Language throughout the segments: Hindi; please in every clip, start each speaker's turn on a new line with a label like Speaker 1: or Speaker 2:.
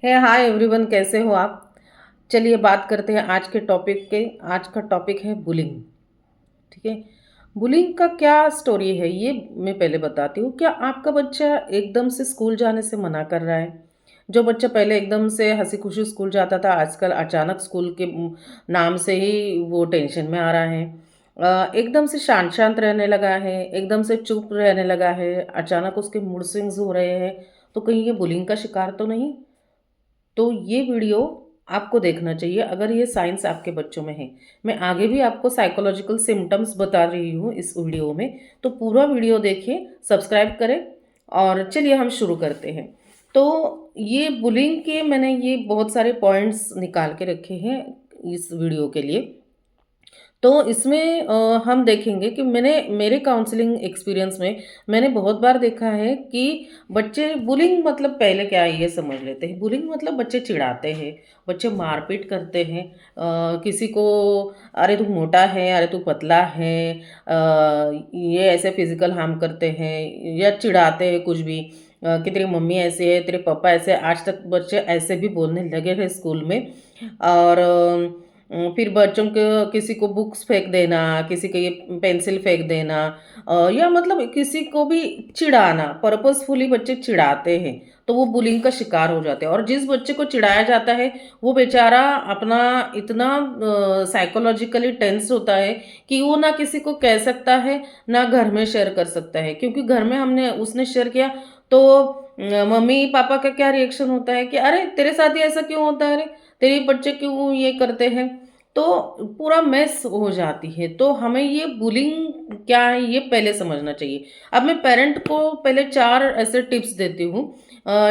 Speaker 1: है हाय एवरीवन, कैसे हो आप। चलिए बात करते हैं आज के टॉपिक के। आज का टॉपिक है बुलिंग। ठीक है। बुलिंग का क्या स्टोरी है ये मैं पहले बताती हूँ। क्या आपका बच्चा एकदम से स्कूल जाने से मना कर रहा है? जो बच्चा पहले एकदम से हंसी खुशी स्कूल जाता था, आजकल अचानक स्कूल के नाम से ही वो टेंशन में आ रहा है। एकदम से शांत शांत रहने लगा है, एकदम से चुप रहने लगा है, अचानक उसके मूड स्विंग्स हो रहे हैं। तो कहीं ये बुलिंग का शिकार तो नहीं? तो ये वीडियो आपको देखना चाहिए अगर ये साइंस आपके बच्चों में है। मैं आगे भी आपको साइकोलॉजिकल सिम्टम्स बता रही हूँ इस वीडियो में। तो पूरा वीडियो देखिए, सब्सक्राइब करें और चलिए हम शुरू करते हैं। तो ये बुलिंग के मैंने ये बहुत सारे पॉइंट्स निकाल के रखे हैं इस वीडियो के लिए। तो इसमें हम देखेंगे कि मैंने मेरे काउंसलिंग एक्सपीरियंस में मैंने बहुत बार देखा है कि बच्चे बुलिंग मतलब पहले क्या है ये समझ लेते हैं। बुलिंग मतलब बच्चे चिढ़ाते हैं, बच्चे मारपीट करते हैं। किसी को अरे तू मोटा है, अरे तू पतला है, ये ऐसे फिजिकल हार्म करते हैं या चिढ़ाते हैं कुछ भी। कि तेरी मम्मी ऐसी है, तेरे पापा ऐसे। आज तक बच्चे ऐसे भी बोलने लगे हैं स्कूल में। और फिर बच्चों को किसी को बुक्स फेंक देना, किसी को ये पेंसिल फेंक देना, या मतलब किसी को भी चिढ़ाना, पर्पसफुली बच्चे चिढ़ाते हैं। तो वो बुलिंग का शिकार हो जाते हैं। और जिस बच्चे को चिढ़ाया जाता है वो बेचारा अपना इतना साइकोलॉजिकली टेंस होता है कि वो ना किसी को कह सकता है, ना घर में शेयर कर सकता है। क्योंकि घर में हमने उसने शेयर किया तो मम्मी पापा का क्या रिएक्शन होता है कि अरे तेरे साथ ही ऐसा क्यों होता है, अरे तेरे बच्चे क्यों ये करते हैं। तो पूरा मेस हो जाती है। तो हमें ये बुलिंग क्या है ये पहले समझना चाहिए। अब मैं पेरेंट को पहले 4 ऐसे टिप्स देती हूँ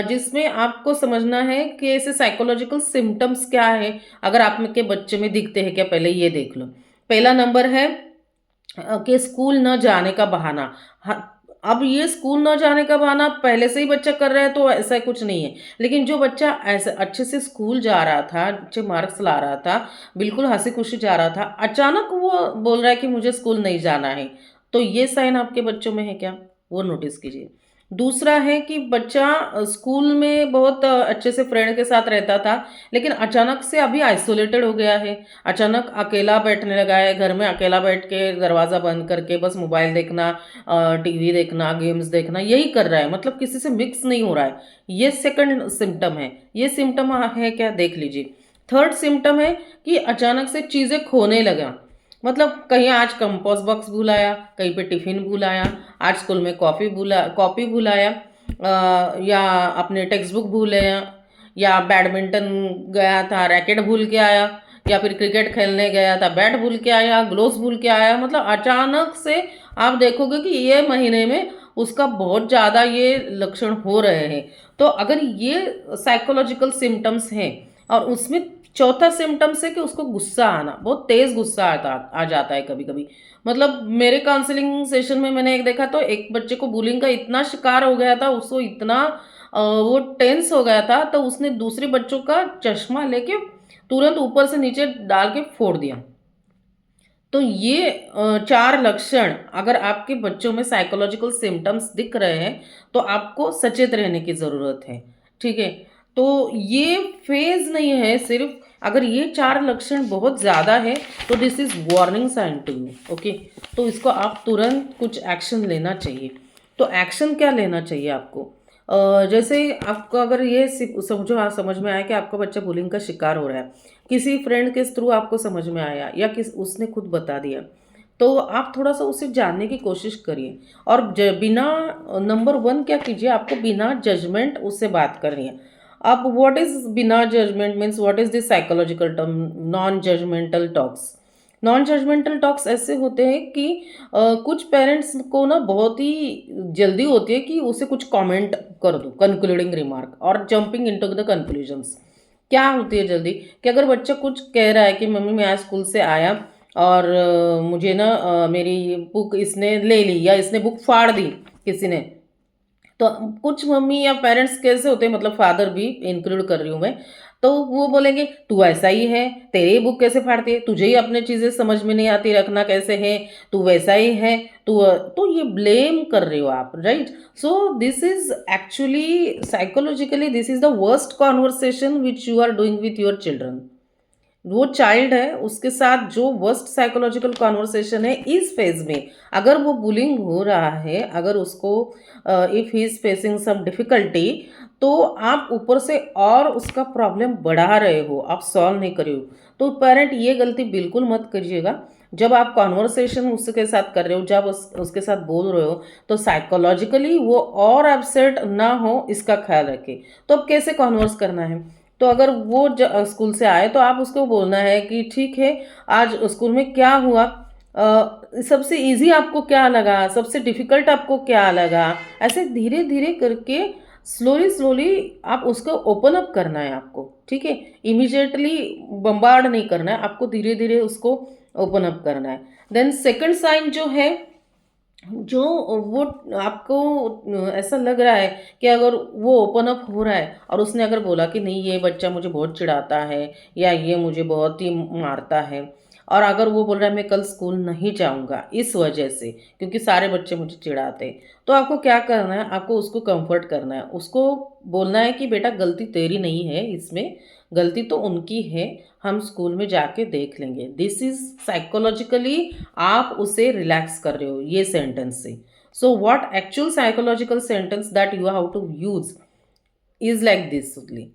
Speaker 1: जिसमें आपको समझना है कि ऐसे साइकोलॉजिकल सिम्टम्स क्या है, अगर आप के बच्चे में दिखते हैं क्या, पहले ये देख लो। पहला नंबर है कि स्कूल न जाने का बहाना। अब ये स्कूल न जाने का बहाना पहले से ही बच्चा कर रहा है तो ऐसा कुछ नहीं है। लेकिन जो बच्चा ऐसे अच्छे से स्कूल जा रहा था, अच्छे मार्क्स ला रहा था, बिल्कुल हंसी खुशी जा रहा था, अचानक वो बोल रहा है कि मुझे स्कूल नहीं जाना है। तो ये साइन आपके बच्चों में है क्या, वो नोटिस कीजिए। दूसरा है कि बच्चा स्कूल में बहुत अच्छे से फ्रेंड के साथ रहता था, लेकिन अचानक से अभी आइसोलेटेड हो गया है। अचानक अकेला बैठने लगा है, घर में अकेला बैठ के दरवाज़ा बंद करके बस मोबाइल देखना, टीवी देखना, गेम्स देखना, यही कर रहा है। मतलब किसी से मिक्स नहीं हो रहा है। ये सेकंड सिम्टम है। ये सिम्टम है क्या, देख लीजिए। थर्ड सिम्टम है कि अचानक से चीज़ें खोने लगा। मतलब कहीं आज कंपोस्ट बॉक्स भूलाया, कहीं पे टिफिन भूलाया, आज स्कूल में कॉपी भूलाया, या अपने टेक्स्ट बुक भूले, या बैडमिंटन गया था रैकेट भूल के आया, या फिर क्रिकेट खेलने गया था बैट भूल के आया, ग्लोव्स भूल के आया। मतलब अचानक से आप देखोगे कि ये महीने में उसका बहुत ज़्यादा ये लक्षण हो रहे हैं। तो अगर ये साइकोलॉजिकल सिम्टम्स हैं, और उसमें चौथा सिम्टम्स है कि उसको गुस्सा आना, बहुत तेज़ गुस्सा आ जाता है कभी कभी। मतलब मेरे काउंसलिंग सेशन में मैंने एक देखा, तो एक बच्चे को बुलिंग का इतना शिकार हो गया था, उसको इतना वो टेंस हो गया था, तो उसने दूसरे बच्चों का चश्मा लेके तुरंत ऊपर से नीचे डाल के फोड़ दिया। तो ये 4 लक्षण अगर आपके बच्चों में साइकोलॉजिकल सिम्टम्स दिख रहे हैं तो आपको सचेत रहने की ज़रूरत है। ठीक है। तो ये फेज़ नहीं है सिर्फ। अगर ये 4 लक्षण बहुत ज़्यादा है तो this is warning sign to you. Okay. तो इसको आप तुरंत कुछ एक्शन लेना चाहिए। तो एक्शन क्या लेना चाहिए आपको? जैसे आपको अगर ये समझो, हाँ समझ में आया कि आपका बच्चा बुलिंग का शिकार हो रहा है, किसी फ्रेंड के थ्रू आपको समझ में आया, या उसने खुद बता दिया, तो आप थोड़ा सा उसे जानने की कोशिश करिए। और बिना नंबर 1 क्या कीजिए, आपको बिना जजमेंट उससे बात करनी है। अब व्हाट इज बिना judgement means, what is this psychological term, non judgemental talks. Non judgemental talks ऐसे होते हैं कि कुछ पेरेंट्स को ना बहुत ही जल्दी होती है कि उसे कुछ कमेंट कर दो, कंक्लूडिंग रिमार्क और जंपिंग इनटू द कंक्लूजन्स। क्या होती है जल्दी कि अगर बच्चा कुछ कह रहा है कि मम्मी मैं आज स्कूल से आया और मुझे ना मेरी बुक इसने ले ली, या इसने बुक फाड़ दी किसी ने, तो कुछ मम्मी या पेरेंट्स कैसे होते हैं, मतलब फादर भी इंक्लूड कर रही हूँ मैं, तो वो बोलेंगे तू ऐसा ही है, तेरी बुक कैसे फाड़ती है, तुझे ही अपने चीज़ें समझ में नहीं आती, रखना कैसे है, तू वैसा ही है, तो ये ब्लेम कर रहे हो आप, right? So this is actually psychologically this is the worst conversation which you are doing with your children. वो चाइल्ड है, उसके साथ जो वर्स्ट साइकोलॉजिकल कॉन्वर्सेशन है इस फेज में, अगर वो बुलिंग हो रहा है, अगर उसको if he is facing some difficulty, तो आप ऊपर से और उसका प्रॉब्लम बढ़ा रहे हो, आप सॉल्व नहीं कर रहे हो। तो पेरेंट ये गलती बिल्कुल मत करिएगा। जब आप कॉन्वर्सेशन उसके साथ कर रहे हो, जब उसके साथ बोल रहे हो, तो साइकोलॉजिकली वो और अपसेट ना हो, इसका ख्याल रखें। तो अब कैसे कॉन्वर्स करना है? तो अगर वो स्कूल से आए तो आप उसको बोलना है कि ठीक है, आज स्कूल में क्या हुआ, सबसे इजी आपको क्या लगा, सबसे डिफिकल्ट आपको क्या लगा, ऐसे धीरे धीरे करके स्लोली स्लोली आप उसको ओपन अप करना है आपको, ठीक है? इमीडिएटली बम्बार्ड नहीं करना है आपको, धीरे धीरे उसको ओपन अप करना है। देन सेकंड साइन जो है, जो वो आपको ऐसा लग रहा है कि अगर वो ओपन अप हो रहा है और उसने अगर बोला कि नहीं ये बच्चा मुझे बहुत चिढ़ाता है या ये मुझे बहुत ही मारता है, और अगर वो बोल रहा है मैं कल स्कूल नहीं जाऊंगा इस वजह से क्योंकि सारे बच्चे मुझे चिढ़ाते हैं, तो आपको क्या करना है? आपको उसको कंफर्ट करना है, उसको बोलना है कि बेटा गलती तेरी नहीं है, इसमें गलती तो उनकी है, हम स्कूल में जाके देख लेंगे। दिस इज साइकोलॉजिकली आप उसे रिलैक्स कर रहे हो ये सेंटेंस से। So what actual psychological sentence that you have to use is like this only.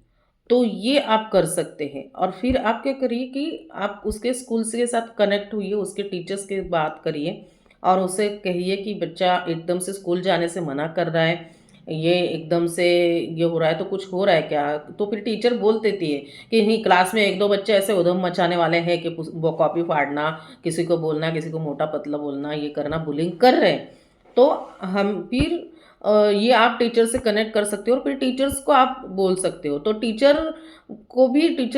Speaker 1: तो ये आप कर सकते हैं, और फिर आप क्या करिए कि आप उसके स्कूल से के साथ कनेक्ट हुई, उसके टीचर्स के बात करिए और उसे कहिए कि बच्चा एकदम से स्कूल जाने से मना कर रहा है, ये एकदम से ये हो रहा है, तो कुछ हो रहा है क्या? तो फिर टीचर बोल देती है कि नहीं, क्लास में एक दो बच्चे ऐसे उधम मचाने वाले हैं कि वो कॉपी फाड़ना, किसी को बोलना, किसी को मोटा पतला बोलना, ये करना, बुलिंग कर रहे हैं। तो हम फिर ये आप टीचर से कनेक्ट कर सकते हो और फिर टीचर्स को आप बोल सकते हो। तो टीचर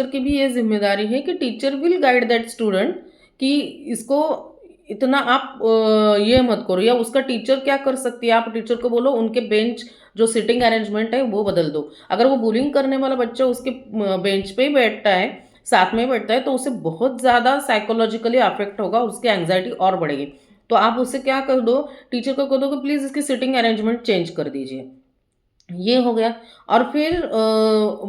Speaker 1: की भी ये जिम्मेदारी है कि teacher will guide that student कि इसको इतना आप ये मत करो, या उसका टीचर क्या कर सकती है, आप टीचर को बोलो उनके बेंच जो सिटिंग अरेंजमेंट है वो बदल दो। अगर वो बुलिंग करने वाला बच्चा उसके बेंच पे ही बैठता है, साथ में बैठता है, तो उसे बहुत ज़्यादा साइकोलॉजिकली अफेक्ट होगा, उसकी एंग्जाइटी और बढ़ेगी। तो आप उससे क्या कर दो, टीचर को कह दो कि प्लीज़ इसकी सिटिंग अरेंजमेंट चेंज कर दीजिए। ये हो गया। और फिर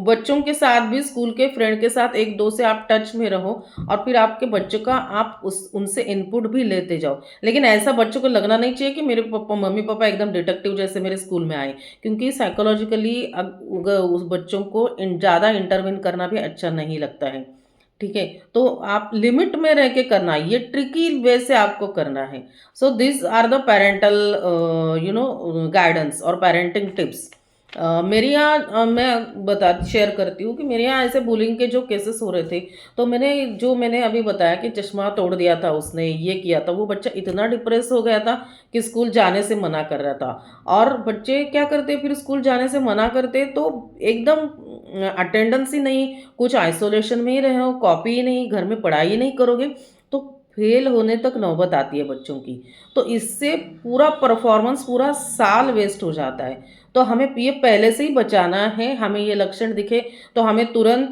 Speaker 1: बच्चों के साथ भी, स्कूल के फ्रेंड के साथ एक दो से आप टच में रहो, और फिर आपके बच्चों का आप उस उनसे इनपुट भी लेते जाओ। लेकिन ऐसा बच्चों को लगना नहीं चाहिए कि मेरे पापा मम्मी पापा एकदम डिटेक्टिव जैसे मेरे स्कूल में आए, क्योंकि साइकोलॉजिकली उस बच्चों को ज़्यादा इंटरवेन करना भी अच्छा नहीं लगता है, ठीक है? तो आप लिमिट में रह के करना, ये ट्रिकी वे से आपको करना है। So this are the parental guidance और पेरेंटिंग टिप्स। मेरे यहाँ मैं बता शेयर करती हूँ कि मेरे यहाँ ऐसे बुलिंग के जो केसेस हो रहे थे, तो मैंने अभी बताया कि चश्मा तोड़ दिया था उसने, ये किया था, वो बच्चा इतना डिप्रेस हो गया था कि स्कूल जाने से मना कर रहा था। और बच्चे क्या करते, फिर स्कूल जाने से मना करते तो एकदम अटेंडेंस ही नहीं, कुछ आइसोलेशन में ही रहे हो, कॉपी ही नहीं, घर में पढ़ाई ही नहीं करोगे, तो फेल होने तक नौबत आती है बच्चों की। तो इससे पूरा परफॉर्मेंस पूरा साल वेस्ट हो जाता है। तो हमें ये पहले से ही बचाना है, हमें ये लक्षण दिखे तो हमें तुरंत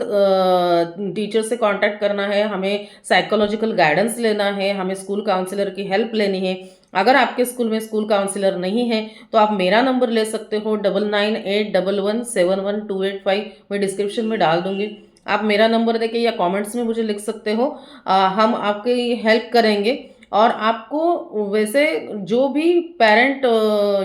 Speaker 1: टीचर से कांटेक्ट करना है, हमें साइकोलॉजिकल गाइडेंस लेना है, हमें स्कूल काउंसलर की हेल्प लेनी है। अगर आपके स्कूल में स्कूल काउंसलर नहीं है तो आप मेरा नंबर ले सकते हो, 9981171285, मैं डिस्क्रिप्शन में डाल दूंगी। आप मेरा नंबर देके या कमेंट्स में मुझे लिख सकते हो, हम आपकी हेल्प करेंगे। और आपको वैसे जो भी पेरेंट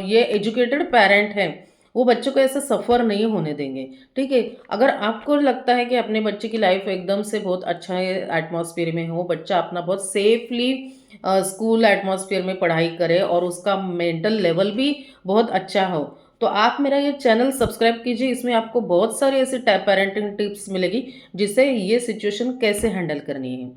Speaker 1: ये एजुकेटेड पेरेंट हैं, वो बच्चों को ऐसे सफ़र नहीं होने देंगे, ठीक है? अगर आपको लगता है कि अपने बच्चे की लाइफ एकदम से बहुत अच्छा एटमॉस्फेयर में हो, बच्चा अपना बहुत सेफली स्कूल एटमॉस्फेयर में पढ़ाई करे और उसका मेंटल लेवल भी बहुत अच्छा हो, तो आप मेरा ये चैनल सब्सक्राइब कीजिए। इसमें आपको बहुत सारी ऐसी पेरेंटिंग टिप्स मिलेगी जिससे ये सिचुएशन कैसे हैंडल करनी है,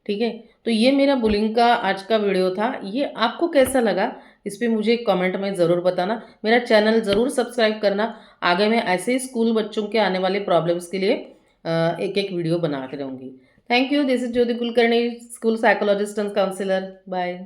Speaker 1: ठीक है? तो ये मेरा बुलिंग का आज का वीडियो था। ये आपको कैसा लगा इस पे मुझे कमेंट में ज़रूर बताना। मेरा चैनल ज़रूर सब्सक्राइब करना। आगे मैं ऐसे ही स्कूल बच्चों के आने वाले प्रॉब्लम्स के लिए एक एक वीडियो बना के रहूँगी। Thank you. This is Jyoti Kulkarni, school psychologist and counsellor. Bye.